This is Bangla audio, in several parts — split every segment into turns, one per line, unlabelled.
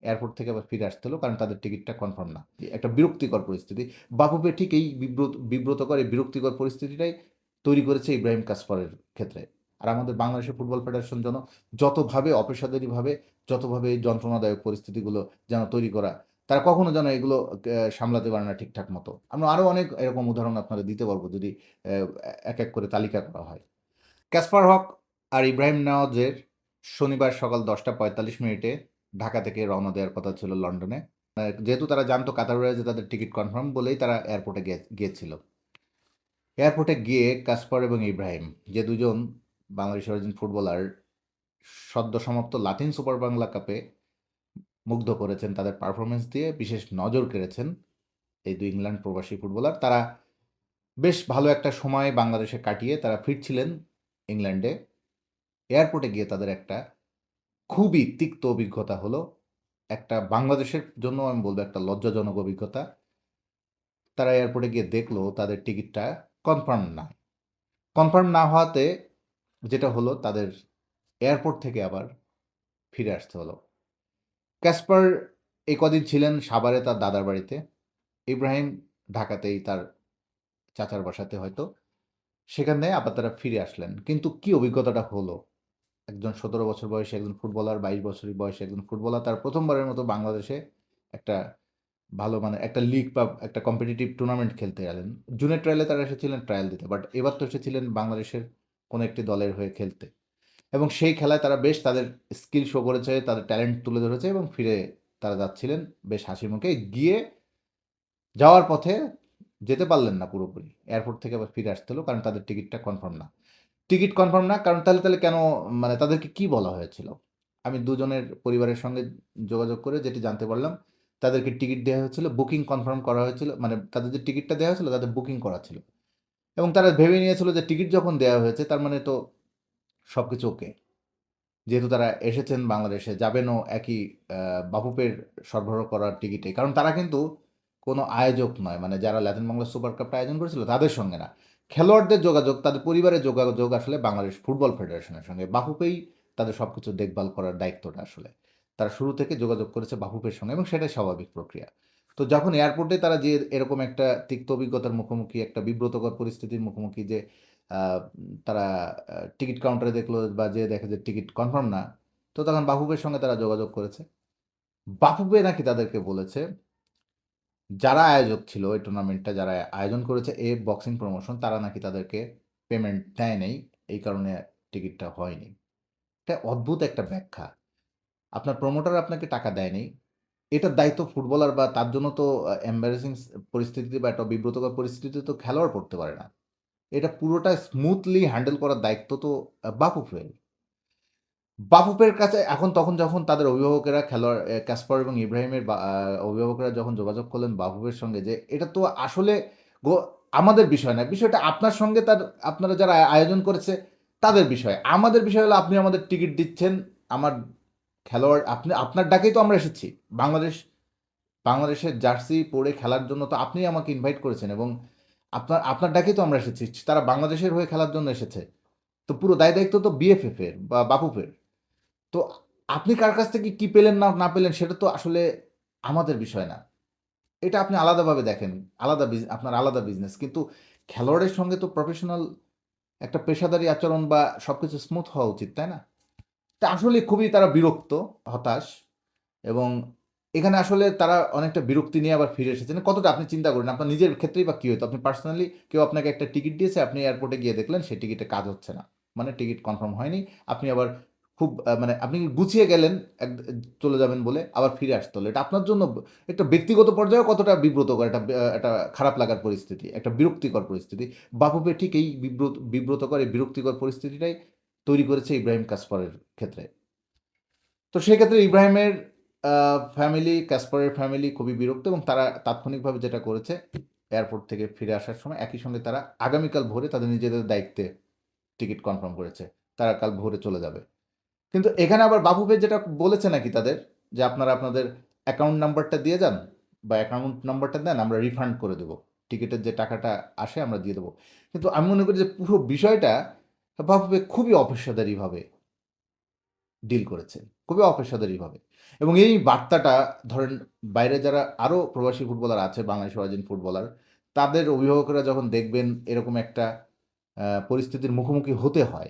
এয়ারপোর্ট থেকে আবার ফিরে আসতে হলো, কারণ তাদের টিকিটটা কনফার্ম না। একটা বিরক্তিকর পরিস্থিতি। বাফুফে ঠিক এই বিব্রতকর এই বিরক্তিকর পরিস্থিতিটাই তৈরি করেছে ইব্রাহিম কাসপারের ক্ষেত্রে। আর আমাদের বাংলাদেশের ফুটবল ফেডারেশন যেন যতভাবে অপেশাদারিভাবে, যতভাবে এই যন্ত্রণাদায়ক পরিস্থিতিগুলো যেন তৈরি করা, তারা কখনো যেন এগুলো সামলাতে পারে না ঠিকঠাক মতো। আমরা আরও অনেক এরকম উদাহরণ আপনাদের দিতে পারবো যদি এক এক করে তালিকা করা হয়। কাসপার হক আর ইব্রাহিম নওয়াজের শনিবার সকাল 10:45 ঢাকা থেকে রওনা দেওয়ার কথা ছিল লন্ডনে। যেহেতু তারা জানতো কাতার এয়ারওয়েজে তাদের টিকিট কনফার্ম বলেই তারা এয়ারপোর্টে গিয়েছিল। এয়ারপোর্টে গিয়ে কাসপার এবং ইব্রাহিম, যে দুজন বাংলাদেশের একজন ফুটবলার, সদ্য সমাপ্ত লাতিন সুপার বাংলা কাপে মুগ্ধ করেছেন তাদের পারফরমেন্স দিয়ে, বিশেষ নজর কেড়েছেন এই দুই ইংল্যান্ড প্রবাসী ফুটবলার। তারা বেশ ভালো একটা সময় বাংলাদেশে কাটিয়ে তারা ফিরছিলেন ইংল্যান্ডে। এয়ারপোর্টে গিয়ে তাদের একটা খুবই তিক্ত অভিজ্ঞতা হলো। একটা বাংলাদেশের জন্য আমি বলবো একটা লজ্জাজনক অভিজ্ঞতা। তারা এয়ারপোর্টে গিয়ে দেখলো তাদের টিকিটটা কনফার্ম না। কনফার্ম না হওয়াতে যেটা হলো, তাদের এয়ারপোর্ট থেকে আবার ফিরে আসতে হলো। ক্যাসপার এই কদিন ছিলেন সাভারে তার দাদার বাড়িতে। ইব্রাহিম ঢাকাতেই তার চাচার বাসাতে হয়তো। সেখানে আবার তারা ফিরে আসলেন। কিন্তু কি অভিজ্ঞতাটা হলো? একজন ১৭ বছর বয়সী একজন ফুটবলার, ২২ বছর বয়সী একজন ফুটবলার, তার প্রথমবারের মতো বাংলাদেশে একটা ভালো মানে একটা লিগ বা একটা কম্পিটিটিভ টুর্নামেন্ট খেলতে গেলেন। জুনের ট্রায়ালে তারা এসেছিলেন ট্রায়াল দিতে। বাট এবার তো এসেছিলেন বাংলাদেশের কোনো একটি দলের হয়ে খেলতে। এবং সেই খেলায় তারা বেশ তাদের স্কিল শো করেছে, তাদের ট্যালেন্ট তুলে ধরেছে এবং ফিরে তারা যাচ্ছিলেন বেশ হাসিমুখে। যাওয়ার পথে যেতে পারলেন না পুরোপুরি। এয়ারপোর্ট থেকে আবার ফিরে আসতে হলো, কারণ তাদের টিকিটটা কনফার্ম না। টিকিট কনফার্ম না, কারণ তাহলে কেন, মানে তাদেরকে কি বলা হয়েছিল? আমি দুজনের পরিবারের সঙ্গে যোগাযোগ করে যেটি জানতে পারলাম, তাদেরকে টিকিট দেওয়া হয়েছিল, বুকিং কনফার্ম করা হয়েছিল, মানে তাদের যে টিকিটটা দেওয়া হয়েছিল তাদের বুকিং করা ছিল। এবং তারা ভেবে নিয়েছিল যে টিকিট যখন দেওয়া হয়েছে তার মানে তো সব কিছু ওকে। যেহেতু তারা এসেছেন বাংলাদেশে, যাবেনও একই বাফুফের সরবরাহ করার টিকিটে। কারণ তারা কিন্তু কোনো আয়োজক নয়, মানে যারা ল্যাটিন বাংলা সুপার কাপটা আয়োজন করেছিল তাদের সঙ্গে না। খেলোয়াড়দের যোগাযোগ, তাদের পরিবারের যোগাযোগ আসলে বাংলাদেশ ফুটবল ফেডারেশনের সঙ্গে। বাফুফেই তাদের সব কিছু দেখভাল করার দায়িত্বটা আসলে। তারা শুরু থেকে যোগাযোগ করেছে বাফুফের সঙ্গে এবং সেটাই স্বাভাবিক প্রক্রিয়া। তো যখন এয়ারপোর্টে তারা যে এরকম একটা তিক্ত অভিজ্ঞতার মুখোমুখি, একটা বিব্রতকর পরিস্থিতির মুখোমুখি, যে তারা টিকিট কাউন্টারে দেখলো বা যে দেখে যে টিকিট কনফার্ম না, তো তখন বাফুফের সঙ্গে তারা যোগাযোগ করেছে। বাফুফে নাকি তাদেরকে বলেছে, যারা আয়োজক ছিল এই টুর্নামেন্টটা, যারা আয়োজন করেছে এ বক্সিং প্রমোশন, তারা নাকি তাদেরকে পেমেন্ট দেয় নাই, এই কারণে টিকিটটা হয়নি। এটা অদ্ভুত একটা ব্যাখ্যা। আপনার প্রমোটার আপনাকে টাকা দেয়নি, এটার দায়িত্ব ফুটবলার বা তার জন্য তো এম্বারেসিং পরিস্থিতিতে বা একটা বিব্রতকর পরিস্থিতিতে তো খেলোয়াড় পড়তে পারে না। এটা পুরোটা স্মুথলি হ্যান্ডেল করার দায়িত্ব তো বাফুফের। বাফুফের কাছে এখন, তখন যখন তাদের অভিভাবকেরা খেলোয়াড় ক্যাসপার এবং ইব্রাহিমের অভিভাবকরা যখন যোগাযোগ করলেন বাফুফের সঙ্গে, যে এটা তো আসলে গো আমাদের বিষয় না। বিষয়টা আপনার সঙ্গে তার, আপনারা যারা আয়োজন করেছে তাদের বিষয়। আমাদের বিষয় হলো আপনি আমাদের টিকিট দিচ্ছেন, আমার খেলোয়াড়, আপনি আপনার ডাকেই তো আমরা এসেছি। বাংলাদেশের জার্সি পরে খেলার জন্য তো আপনিই আমাকে ইনভাইট করেছেন এবং আপনার ডাকেই তো আমরা এসেছি। তারা বাংলাদেশের হয়ে খেলার জন্য এসেছে। তো পুরো দায়-দায়িত্ব তো বিএফএফ এর বা বাফুফের। তো আপনি কার কাছ থেকে কি পেলেন না না পেলেন সেটা তো আসলে আমাদের বিষয় না। এটা আপনি আলাদাভাবে দেখেন। আপনার আলাদা বিজনেস। কিন্তু খেলোয়াড়ের সঙ্গে তো প্রফেশনাল একটা পেশাদারি আচরণ বা সবকিছু স্মুথ হওয়া উচিত, তাই না? তা আসলে খুবই তারা বিরক্ত, হতাশ এবং এখানে আসলে তারা অনেকটা বিরক্তি নিয়ে আবার ফিরে এসেছেন। কতটা আপনি চিন্তা করেন, আপনার নিজের ক্ষেত্রেই বা কি হইতো? আপনি পার্সোনালি কেউ আপনাকে একটা টিকিট দিয়েছে, আপনি এয়ারপোর্টে গিয়ে দেখলেন সেই টিকিটে কাজ হচ্ছে না। মানে টিকিট কনফার্ম হয়নি। আপনি আবার খুব মানে আপনি গুছিয়ে গেলেন চলে যাবেন বলে, আবার ফিরে আসতে হলো। এটা আপনার জন্য একটা ব্যক্তিগত পর্যায়েও কতটা বিব্রতকর, একটা খারাপ লাগার পরিস্থিতি, একটা বিরক্তিকর পরিস্থিতি। বাফুফে ঠিক এই বিব্রতকর, এই বিরক্তিকর পরিস্থিতিটাই তৈরি করেছে ইব্রাহিম কাসপারের ক্ষেত্রে। তো সেক্ষেত্রে ইব্রাহিমের ফ্যামিলি, ক্যাসপারের ফ্যামিলি খুবই বিরক্ত এবং তারা তাৎক্ষণিকভাবে যেটা করেছে, এয়ারপোর্ট থেকে ফিরে আসার সময় একই সঙ্গে তারা আগামীকাল ভোরে তাদের নিজেদের দায়িত্বে টিকিট কনফার্ম করেছে। তারা কাল ভোরে চলে যাবে। কিন্তু এখানে আবার বাফুফে যেটা বলেছে নাকি তাদের, যে আপনারা আপনাদের অ্যাকাউন্ট নাম্বারটা দিয়ে যান বা অ্যাকাউন্ট নাম্বারটা দেন, আমরা রিফান্ড করে দেবো। টিকিটের যে টাকাটা আসে আমরা দিয়ে দেবো। কিন্তু আমি মনে করি যে পুরো বিষয়টা বাফুফে খুবই অপেশাদারিভাবে ডিল করেছে, খুবই অপেশাদারিভাবে। এবং এই বার্তাটা ধরেন বাইরে যারা আরও প্রবাসী ফুটবলার আছে, বাংলাদেশ অরিজিন ফুটবলার, তাদের অভিভাবকরা যখন দেখবেন এরকম একটা পরিস্থিতির মুখোমুখি হতে হয়,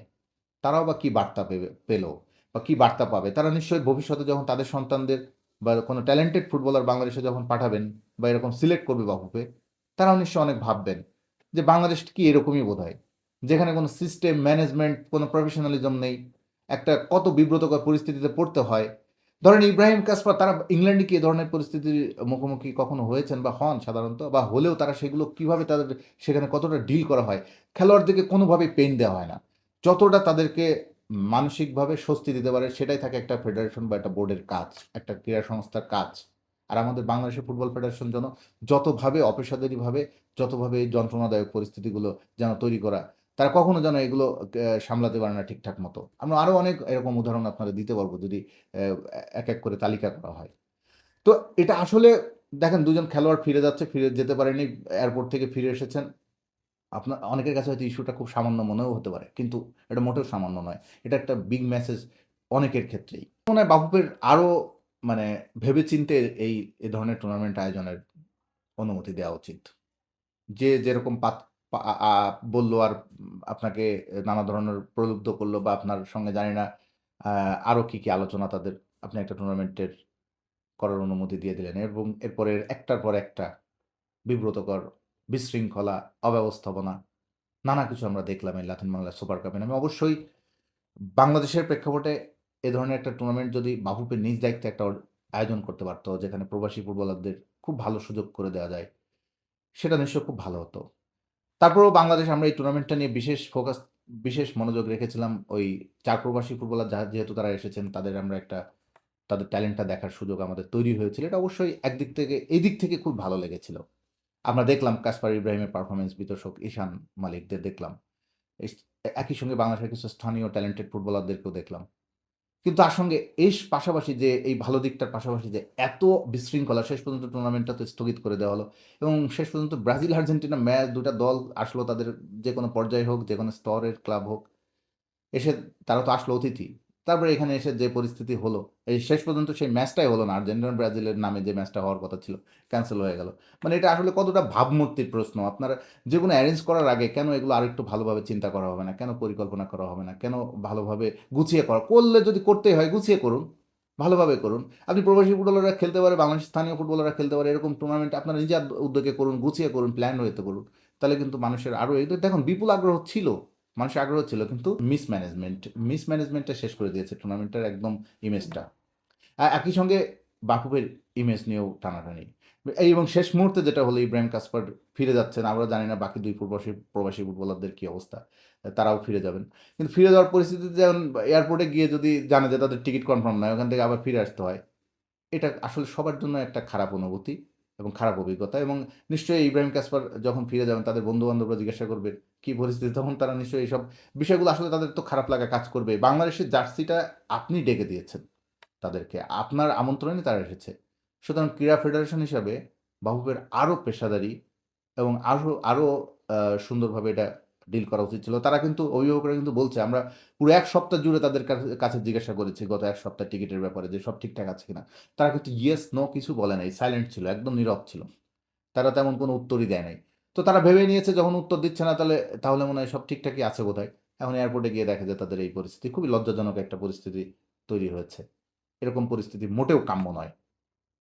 তারাও বা কি বার্তা পেল বা কি বার্তা পাবে? তারা নিশ্চয়ই ভবিষ্যতে যখন তাদের সন্তানদের বা কোনো ট্যালেন্টেড ফুটবলার বাংলাদেশে যখন পাঠাবেন বা এরকম সিলেক্ট করবে বাফুফে, তারাও নিশ্চয়ই অনেক ভাববেন যে বাংলাদেশ কি এরকমই বোধহয়। যেখানে কোনো সিস্টেম, ম্যানেজমেন্ট, কোনো প্রফেশনালিজম নেই। একটা কত বিব্রতকর পরিস্থিতিতে পড়তে হয়। ধরেন ইব্রাহিম কাসপা তারা ইংল্যান্ডে কি এ ধরনের পরিস্থিতির মুখোমুখি কখনো হয়েছেন বা হন সাধারণত? বা হলেও তারা সেগুলো কিভাবে তাদের সেখানে কতটা ডিল করা হয়? খেলোয়াড়দেরকে কোনোভাবেই পেইন দেওয়া হয় না। যতটা তাদেরকে মানসিকভাবে স্বস্তি দিতে পারে সেটাই থাকে একটা ফেডারেশন বা একটা বোর্ডের কাজ, একটা ক্রীড়া সংস্থার কাজ। আর আমাদের বাংলাদেশের ফুটবল ফেডারেশন যেন যতভাবে অপেশাদারিভাবে, যতভাবে এই যন্ত্রণাদায়ক পরিস্থিতিগুলো যেন তৈরি করা, তারা কখনো যেন এগুলো সামলাতে পারে না ঠিকঠাক মতো। আমরা আরও অনেক এরকম উদাহরণ আপনাদের দিতে পারবো যদি এক, এক করে তালিকা করা হয়। তো এটা আসলে দেখেন ২ জন খেলোয়াড় ফিরে যাচ্ছে, ফিরে যেতে পারেনি, এয়ারপোর্ট থেকে ফিরে এসেছেন। অনেকের কাছে হয়তো ইস্যুটা খুব সামান্য মনেও হতে পারে। কিন্তু এটা মোটেও সামান্য নয়। এটা একটা বিগ মেসেজ অনেকের ক্ষেত্রেই। মনে হয় বাফুফের আরো মানে ভেবেচিন্তে এ ধরনের টুর্নামেন্ট আয়োজনের অনুমতি দেওয়া উচিত। যে যেরকম পাত পা আ আ বলল আর আপনাকে নানা ধরনের প্রলুব্ধ করল বা আপনার সঙ্গে জানি না আ আরো কি আলোচনা তাদের আপনি একটা টুর্নামেন্টের করার অনুমতি দিয়ে দিলেন এবং এরপরে একটার পর একটা বিব্রতকর, বিশৃঙ্খলা, অব্যবস্থাপনা নানা কিছু আমরা দেখলাম এই লাতিন বাংলা সুপার কাপে নামে। অবশ্যই বাংলাদেশের প্রেক্ষাপটে এ ধরনের একটা টুর্নামেন্ট যদি বাফুফে নিজ দায়িত্বে একটা আয়োজন করতে পারত, যেখানে প্রবাসী ফুটবলারদের খুব ভালো সুযোগ করে দেওয়া যায়, সেটা নিশ্চয়ই খুব ভালো হতো। তারপরেও বাংলাদেশ আমরা এই টুর্নামেন্টটা নিয়ে বিশেষ মনোযোগ রেখেছিলাম। ওই ৪ প্রবাসী ফুটবলার যেহেতু তারা এসেছেন, তাদের ট্যালেন্টটা দেখার সুযোগ আমাদের তৈরি হয়েছিল। এটা অবশ্যই এই দিক থেকে খুব ভালো লেগেছিল। আমরা দেখলাম কাসপার ইব্রাহিমের পারফরম্যান্স, বিতর্ষক ঈশান মালিকদের দেখলাম। এস একই সঙ্গে বাংলাদেশের কিছু স্থানীয় ট্যালেন্টেড ফুটবলারদেরকেও দেখলাম। কিন্তু তার সঙ্গে পাশাপাশি যে এই ভালো দিকটার পাশাপাশি যে এত বিশৃঙ্খলা শেষ পর্যন্ত টুর্নামেন্টটা তো স্থগিত করে দেওয়া হলো এবং শেষ পর্যন্ত ব্রাজিল আর্জেন্টিনা ম্যাচ ২ টা দল আসলো তাদের যেকোনো পর্যায়ে হোক, যেকোনো স্তরের ক্লাব হোক। এসে তারা তো আসলো অতিথি। তারপরে এখানে এসে যে পরিস্থিতি হলো, এই শেষ পর্যন্ত সেই ম্যাচটাই হলো না। আর্জেন্টিনা ব্রাজিলের নামে যে ম্যাচটা হওয়ার কথা ছিল, ক্যানসেল হয়ে গেল। মানে এটা আসলে কতটা ভাবমূর্তির প্রশ্ন। আপনারা যেকোনো এরেঞ্জ করার আগে কেন এগুলো আরেকটু ভালোভাবে চিন্তা করা হবে না? কেন পরিকল্পনা করা হবে না? কেন ভালোভাবে গুছিয়ে করলে যদি করতেই হয় গুছিয়ে করুন, ভালোভাবে করুন। আপনি প্রবাসী ফুটবলাররা খেলতে পারে, বাংলাদেশের স্থানীয় ফুটবলাররা খেলতে পারে, এরকম টুর্নামেন্ট আপনারা নিজের উদ্যোগে করুন, গুছিয়ে করুন, প্ল্যান ওয়েতে করুন। তাহলে কিন্তু মানুষের আরও দেখুন বিপুল আগ্রহ ছিল। মানুষের আগ্রহ ছিল কিন্তু মিসম্যানেজমেন্টটা শেষ করে দিয়েছে টুর্নামেন্টের একদম ইমেজটা। একই সঙ্গে বাফুফের ইমেজ নিয়েও টানাটানি। এবং শেষ মুহূর্তে যেটা হলো ইব্রাহিম কাসপার ফিরে যাচ্ছেন। আমরা জানি না বাকি ২ প্রবাসী ফুটবলারদের কি অবস্থা। তারাও ফিরে যাবেন। কিন্তু ফিরে যাওয়ার পরিস্থিতিতে যেমন এয়ারপোর্টে গিয়ে যদি জানে যে তাদের টিকিট কনফার্ম নয়, ওখান থেকে আবার ফিরে আসতে হয়। এটা আসলে সবার জন্য একটা খারাপ অনুভূতি এবং খারাপ অভিজ্ঞতা এবং নিশ্চয়ই ইব্রাহিম কাসপার যখন ফিরে যাবেন তাদের বন্ধু-বান্ধবরা জিজ্ঞাসা করবে কি পরিস্থিতি, তখন তারা নিশ্চয়ই এইসব বিষয়গুলো আসলে তাদের তো খারাপ লাগা কাজ করবে। বাংলাদেশের জার্সিটা আপনি ডেকে দিয়েছেন তাদেরকে। আপনার আমন্ত্রণে তারা এসেছে। সুতরাং ক্রীড়া ফেডারেশন হিসাবে বাফুফের আরও পেশাদারি এবং আরও সুন্দরভাবে এটা ডিল করা উচিত ছিল। তারা কিন্তু অভিভাবকরা কিন্তু বলছে, আমরা পুরো ১ সপ্তাহ জুড়ে তাদের কাছে জিজ্ঞাসা করেছি গত ১ সপ্তাহ টিকিটের ব্যাপারে যে সব ঠিকঠাক আছে কিনা। তারা কিন্তু ইয়েস, নো কিছু বলে নাই। সাইলেন্ট ছিল, একদম নীরব ছিল। তারা তেমন কোনো উত্তরই দেয় নাই। তো তারা ভেবে নিয়েছে যখন উত্তর দিচ্ছে না তাহলে মনে হয় সব ঠিকঠাকই আছে বোধহয়। এখন এয়ারপোর্টে গিয়ে দেখা যায় তাদের এই পরিস্থিতি। খুবই লজ্জাজনক একটা পরিস্থিতি তৈরি হয়েছে। এরকম পরিস্থিতি মোটেও কাম্য নয়।